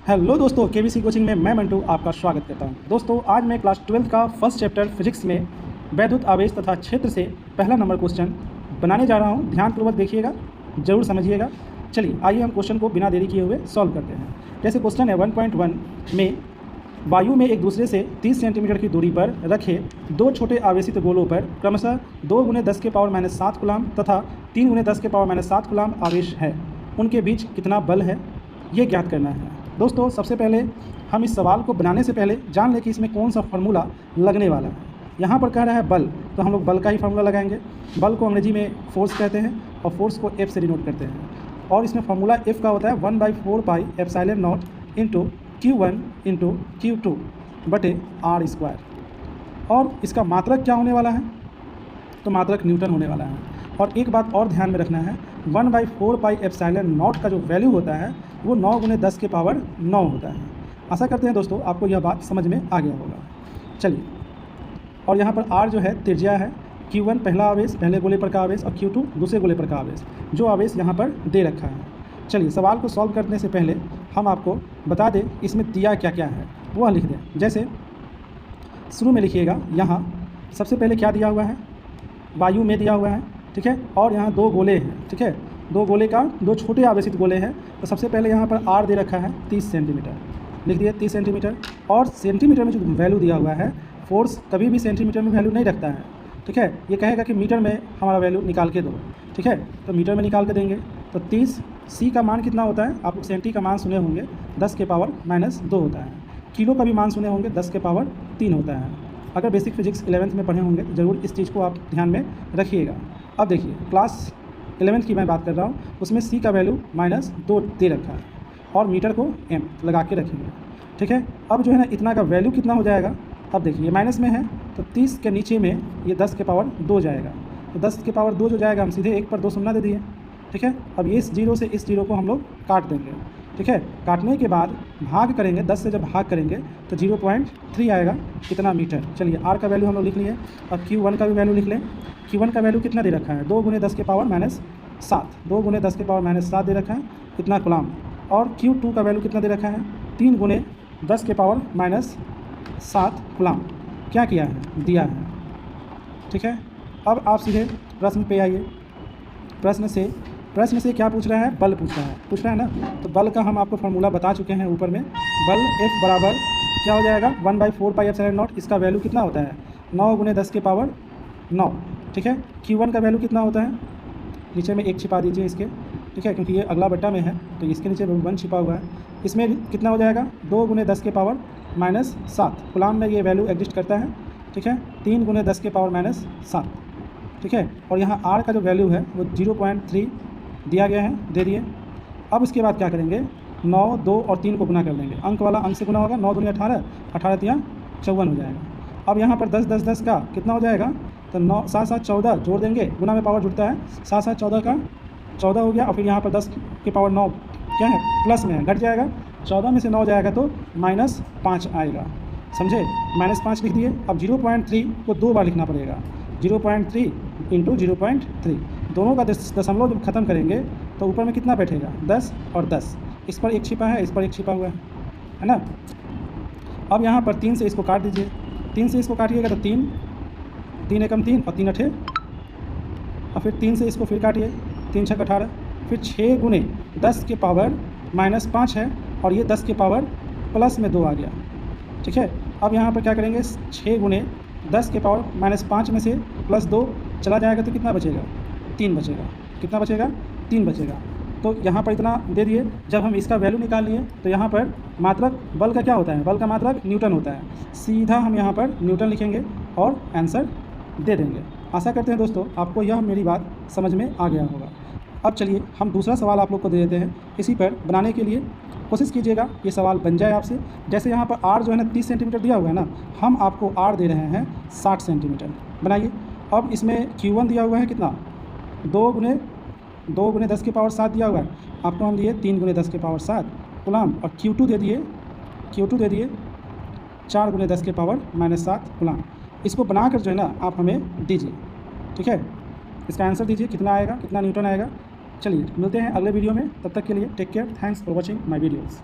Hello दोस्तों, KBC coaching में मैं मंटू आपका स्वागत करता हूं। दोस्तों, आज मैं क्लास 12 का फर्स्ट चैप्टर फिजिक्स में वैद्युत आवेश तथा क्षेत्र से पहला नंबर क्वेश्चन बनाने जा रहा हूं। ध्यानपूर्वक देखिएगा, जरूर समझिएगा। चलिए आइए हम क्वेश्चन को बिना देरी किए हुए सॉल्व करते हैं। जैसे क्वेश्चन है 1.1 में वायु में एक दूसरे से 30 सेंटीमीटर की दूरी पर रखे दो छोटे आवेशित गोलों पर क्रमशः 2 × 10⁻⁷ कूलाम तथा 3 × 10⁻⁷ कूलाम आवेश है। उनके बीच कितना बल है, ये ज्ञात करना है। दोस्तों, सबसे पहले हम इस सवाल को बनाने से पहले जान लें कि इसमें कौन सा फार्मूला लगने वाला है। यहाँ पर कह रहा है बल, तो हम लोग बल का ही फार्मूला लगाएंगे। बल को अंग्रेजी में फोर्स कहते हैं और फोर्स को F से डिनोट करते हैं। और इसमें फार्मूला F का होता है 1/4πε0 × Q1 × Q2 बटे r²। और इसका मात्रक क्या होने वाला है, तो मात्रक न्यूटन होने वाला है। और एक बात और ध्यान में रखना है, 1/4πε0 का जो वैल्यू होता है वो 9 × 10⁻9 होता है। आशा करते हैं दोस्तों आपको यह बात समझ में आ गया होगा। चलिए, और यहाँ पर r जो है त्रिज्या है, Q1 पहला आवेश, पहले गोले पर का आवेश, और Q2 दूसरे गोले पर का आवेश, जो आवेश यहाँ पर दे रखा है। चलिए, सवाल को सॉल्व करने से पहले हम आपको बता दें इसमें दिया क्या क्या है, वह लिख दें। जैसे शुरू में लिखिएगा, यहाँ सबसे पहले क्या दिया हुआ है, वायु में दिया हुआ है, ठीक है। और यहाँ दो गोले हैं, ठीक है। दो गोले का दो छोटे आवेशित गोले हैं। तो सबसे पहले यहाँ पर r दे रखा है 30 सेंटीमीटर, लिख दिए 30 सेंटीमीटर। और सेंटीमीटर में जो वैल्यू दिया हुआ है, फोर्स कभी भी सेंटीमीटर में वैल्यू नहीं रखता है, ठीक है। ये कहेगा कि मीटर में हमारा वैल्यू निकाल के दो, ठीक है। तो मीटर में निकाल के देंगे तो 30। c का मान कितना होता है, आप सेंटी का मान सुने होंगे, 10⁻⁻2 होता है। किलो का भी मान सुने होंगे, 10⁻3 होता है। अगर बेसिक फिजिक्स 11th में पढ़े होंगे तो ज़रूर इस चीज़ को आप ध्यान में रखिएगा। अब देखिए, क्लास 11th की मैं बात कर रहा हूँ, उसमें c का वैल्यू -2 दे रखा है और मीटर को m लगा के रखेंगे, ठीक है। अब जो है ना, इतना का वैल्यू कितना हो जाएगा, अब देखिए माइनस में है तो 30 के नीचे में ये 10⁻2 जाएगा। तो 10⁻2 जो जाएगा, हम सीधे 1 पर 2 शून्य दे दिए, ठीक है। अब ये इस जीरो से इस जीरो को हम लोग काट देंगे, ठीक है। काटने के बाद भाग करेंगे, 10 से जब भाग करेंगे तो 0.3 आएगा, कितना मीटर। चलिए, r का वैल्यू हम लोग लिख लिए। अब Q1 का भी वैल्यू लिख लें। Q1 का वैल्यू कितना दे रखा है, 2 × 10⁻⁷, 2 × 10⁻⁷ दे रखा है, इतना कूलाम। और Q2 का वैल्यू कितना दे रखा है, 3 × 10⁻⁷ कूलाम। क्या किया है, दिया है, ठीक है। अब आप सीधे प्रश्न पे आइए। प्रश्न से क्या पूछ रहा है, बल पूछ रहा है ना। तो बल का हम आपको फार्मूला बता चुके हैं ऊपर में। बल F बराबर क्या हो जाएगा, 1/4πε0। इसका वैल्यू कितना होता है, 9 × 10⁻9, ठीक है। Q1 का वैल्यू कितना होता है, नीचे में 1 छिपा दीजिए इसके, ठीक है, क्योंकि ये अगला बट्टा में है तो इसके नीचे 1 छिपा हुआ है। इसमें कितना हो जाएगा, 2 × 10⁻⁷ कूलाम में ये वैल्यू एग्जिस्ट करता है, ठीक है। 3 × 10⁻⁷, ठीक है। और यहाँ r का जो वैल्यू है वो 0.3 दिया गया है, दे दिए। अब इसके बाद क्या करेंगे, 9, 2 और 3 को गुना कर देंगे। अंक वाला अंक से गुना होगा, 9 दूनी 18, 18 तिया 54 हो जाएगा। अब यहाँ पर 10, 10, 10 का कितना हो जाएगा, तो 9, 7, 7, 14 जोड़ देंगे, गुना में पावर जुड़ता है, 7, 7, 14 का 14 हो गया। और फिर यहाँ पर 10⁻9 क्या है, प्लस में है, घट जाएगा। 14 में से 9 जाएगा तो -5 आएगा, समझे। -5 लिख दिए। अब 0.3 को 2 बार लिखना पड़ेगा, 0.3 × 0.3। दोनों का दशमलव जब खत्म करेंगे तो ऊपर में कितना बैठेगा, 10 और 10। इस पर 1 छिपा है, इस पर 1 छिपा हुआ है ना। अब यहाँ पर 3 से इसको काट दीजिए। 3 से इसको काटिएगा तो 3, 3 एकम 3 और 3 अठे, और फिर 3 से इसको फिर काटिए, 3 छक 18, फिर 6 × 10⁻−5 है और ये 10⁻+2 आ गया, ठीक है। अब यहाँ पर क्या करेंगे, 6 × 10⁻−5 में से +2 चला जाएगा तो कितना बचेगा, 3 बचेगा। कितना बचेगा, 3 बचेगा। तो यहाँ पर इतना दे दिए। जब हम इसका वैल्यू निकाल लिए तो यहाँ पर मात्रक बल का क्या होता है, बल का मात्रक न्यूटन होता है। सीधा हम यहाँ पर न्यूटन लिखेंगे और आंसर दे देंगे। आशा करते हैं दोस्तों आपको यह मेरी बात समझ में आ गया होगा। अब चलिए हम दूसरा सवाल आप लोग को दे देते हैं। इसी पर बनाने के लिए कोशिश कीजिएगा ये सवाल बन जाए आपसे। जैसे यहाँ पर r जो है ना 30 सेंटीमीटर दिया हुआ है ना, हम आपको r दे रहे हैं 60 सेंटीमीटर। बनाइए। अब इसमें Q1 दिया हुआ है कितना, 2 × 10⁻7 दिया हुआ है, आपको हम दिए 3 × 10⁻7 कूलाम। और Q2 दे दिए 4 × 10⁻−7 कूलाम। इसको बनाकर जो है ना आप हमें दीजिए, ठीक है। इसका आंसर दीजिए, कितना आएगा, कितना न्यूटन आएगा। चलिए मिलते हैं अगले वीडियो में, तब तक के लिए take care, thanks for watching my videos.